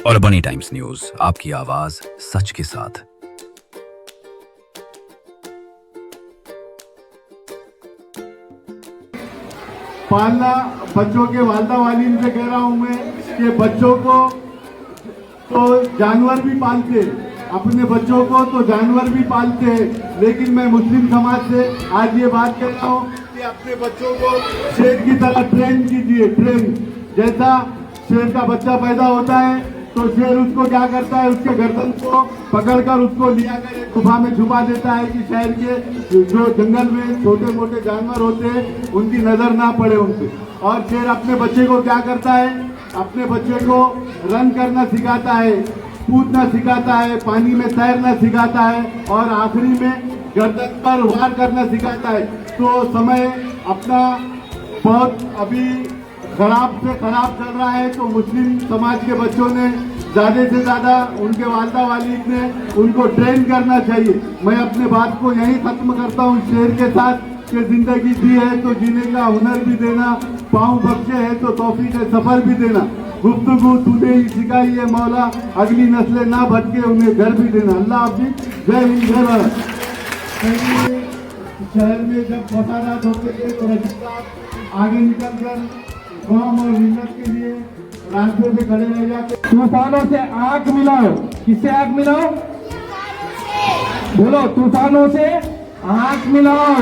और बनी times news, आपकी आवाज सच के साथ। पालना बच्चों के वालदा वालिन से कह रहा हूं मैं कि बच्चों को तो जानवर भी पालते, अपने बच्चों को तो जानवर भी पालते हैं, लेकिन मैं मुस्लिम समाज से आज ये बात कर रहा हूँ कि अपने बच्चों को शेर की तरह ट्रेन कीजिए। ट्रेन जैसा शेर का बच्चा पैदा होता है तो शेर उसको क्या करता है, उसके गर्दन को पकड़कर उसको लिया कर एक गुफा में छुपा देता है कि शहर के जो जंगल में छोटे मोटे जानवर होते हैं उनकी नजर ना पड़े उनसे। और शेर अपने बच्चे को क्या करता है, अपने बच्चे को रन करना सिखाता है, कूदना सिखाता है, पानी में तैरना सिखाता है और आखिरी में गर्दन पर वार करना सिखाता है। तो समय अपना बहुत अभी खराब से खराब चल रहा है, तो मुस्लिम समाज के बच्चों ने ज्यादा से ज्यादा उनके वालदा वालिद ने उनको ट्रेन करना चाहिए। मैं अपने बात को यहीं खत्म करता हूँ शेर के साथ कि जिंदगी दी है तो जीने का हुनर भी देना, पाँव बख्शे है तो तौफीक सफर भी देना, गुफ्तगू तूने ही सिखाई है मौला, अगली नस्लें ना भटके उन्हें घर भी देना। अल्लाह हाफिज, जय हिंद, जय भारत। शहर में जब फसादात होते थे तो रशीद साहब आगे निकल कर कौम और मिल्लत के लिए रास्ते पे खड़े रह जाते। तूफानों से आंख मिलाओ, किससे आंख मिलाओ, बोलो, तूफानों से आंख मिलाओ,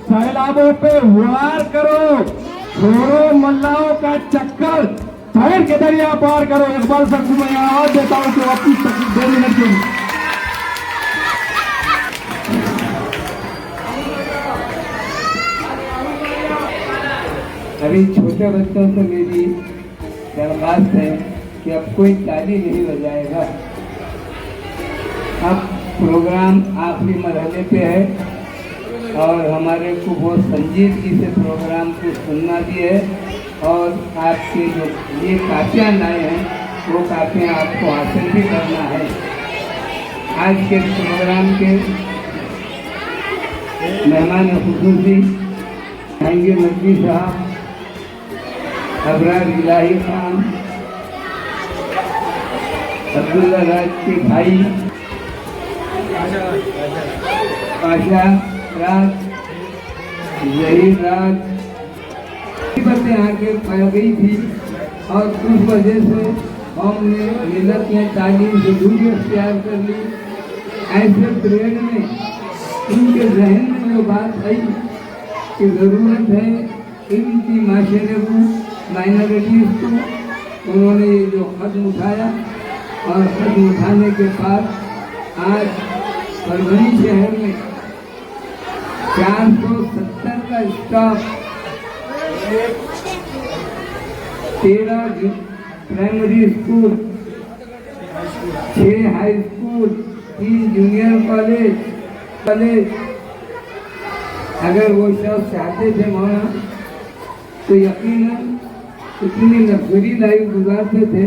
सैलाबों पे वार करो, छोड़ो मल्लाओं का चक्कर, तैर के दरिया पार करो। एक बार सब मैं आवाज देता हूँ कि वापिस तक 2 मिनट के अभी छोटे बच्चों से मेरी दरख्वास्त है कि अब कोई ताली नहीं बजाएगा। अब प्रोग्राम आखिरी मरहले पे है और हमारे को बहुत संजीदगी से प्रोग्राम को सुनना भी है और आपके जो ये काफियाँ लाए हैं वो काफियाँ आपको हासिल भी करना है। आज के प्रोग्राम के मेहमान खुसूसी जहांगीर नकवी साहब, अबरार इलाही खान, अब्दुल्ला राज के भाई पाशा राज, जहीर राज, बातें आगे पड़ गई थी और उस वजह से हमने मिलत में तालीम से दूरी अख्तियार कर ली। ऐसे पीरियड में उनके जहन में वो बात आई कि ज़रूरत है इनकी माशरे को, माइनॉरिटीज़ को, उन्होंने ये जो कदम उठाया और कदम उठाने के बाद आज परभनी शहर में 470 का staff, 13 primary school, 6 high school, 3 junior college. अगर वो शख्स चाहते थे वहाँ तो यकीनन इतनी लग्जरी लाइफ गुजारते थे,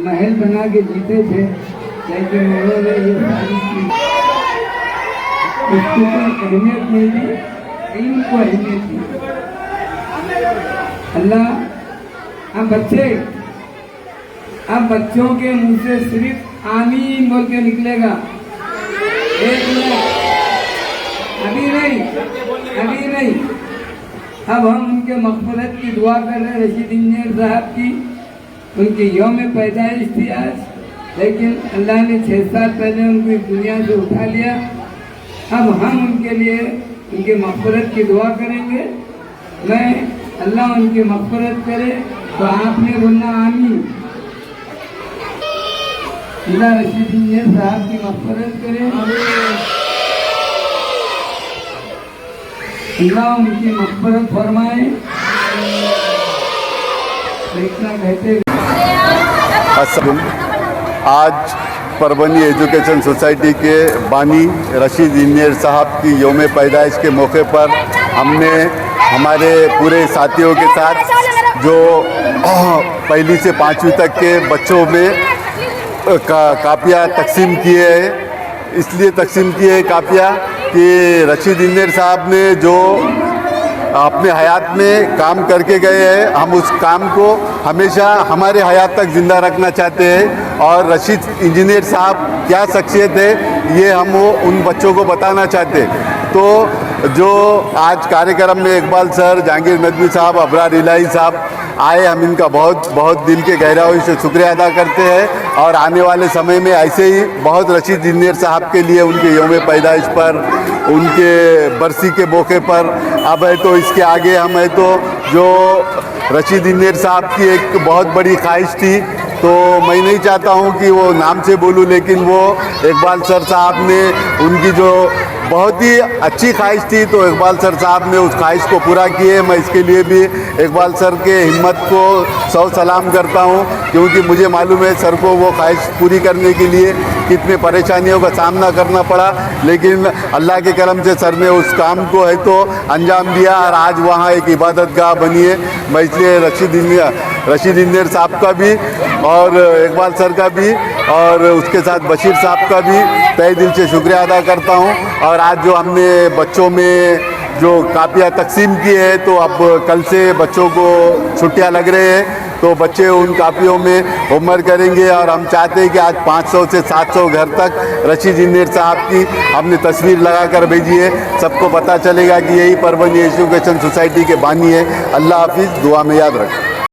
महल बना के जीते थे, लेकिन उन्होंने ये सारी चीज उसको अहमियत नहीं दी, इनको अहमियत दी। अल्लाह अब बच्चों के मुंह से सिर्फ आमीन बोल के निकलेगा। एक मिनट, अभी नहीं, अब हम उनके मग़फ़िरत की दुआ कर रहे हैं। रशीद इंजीनियर साहब की उनकी यौम पैदाइश थी आज, लेकिन अल्लाह ने 6 साल पहले उनको इस दुनिया से उठा लिया। अब हम उनके लिए उनके मग़फ़िरत की दुआ करेंगे। मैं अल्लाह उनकी मग़फ़िरत करे तो आपने बोलना आमीन। अल्लाह रशीद इंजीनियर साहब की मग़फ़िरत करे, अल्लाह उनकी मग़फ़िरत फरमाए। इतना कहते आज परभनी एजुकेशन सोसाइटी के बानी रशीद इंजीनियर साहब की यौम पैदाइश के मौके पर हमने हमारे पूरे साथियों के साथ जो 1ली से 5वीं तक के बच्चों में कापियाँ तकसीम किए हैं। इसलिए तकसीम किए हैं कापियाँ कि रशीद इंजीनियर साहब ने जो अपने हयात में काम करके गए हैं, हम उस काम को हमेशा हमारे हयात तक ज़िंदा रखना चाहते हैं और रशीद इंजीनियर साहब क्या शख्सियत है, ये हम वो उन बच्चों को बताना चाहते हैं। तो जो आज कार्यक्रम में इकबाल सर, जहांगीर नदवी साहब, अबरार इलाही साहब आए, हम इनका बहुत बहुत दिल के गहराई से शुक्रिया अदा करते हैं। और आने वाले समय में ऐसे ही बहुत रशीद इंजीनियर साहब के लिए उनके यौम पैदाइश पर, उनके बरसी के मौके पर, अब है तो इसके आगे हम है तो जो रशीद इंजीनियर साहब की एक बहुत बड़ी ख्वाहिश थी, तो मैं नहीं चाहता हूं कि वो नाम से बोलूं, लेकिन वो इकबाल सर साहब ने उनकी जो बहुत ही अच्छी ख्वाहिश थी, तो इकबाल सर साहब ने उस ख्वाहिश को पूरा किए। मैं इसके लिए भी इकबाल सर के हिम्मत को सौ सलाम करता हूं, क्योंकि मुझे मालूम है सर को वो ख्वाहिश पूरी करने के लिए कितने परेशानियों का सामना करना पड़ा, लेकिन अल्लाह के करम से सर ने उस काम को है तो अंजाम दिया और आज वहाँ एक इबादत गाह बनी है। मैं इसलिए रशीद इंजीनियर साहब का भी और इकबाल सर का भी और उसके साथ बशीर साहब का भी तहे दिल से शुक्रिया अदा करता हूँ। और आज जो हमने बच्चों में जो कापियाँ तकसीम की है, तो अब कल से बच्चों को छुट्टियाँ लग रहे हैं, तो बच्चे उन कापियों में होमवर्क करेंगे। और हम चाहते हैं कि आज 500 से 700 घर तक रशीद इंजीनियर साहब की हमने तस्वीर लगा कर भेजी है। सबको पता चलेगा कि यही परभनी एजुकेशन सोसाइटी के बानी है। अल्लाह हाफिज़, दुआ में याद रखें।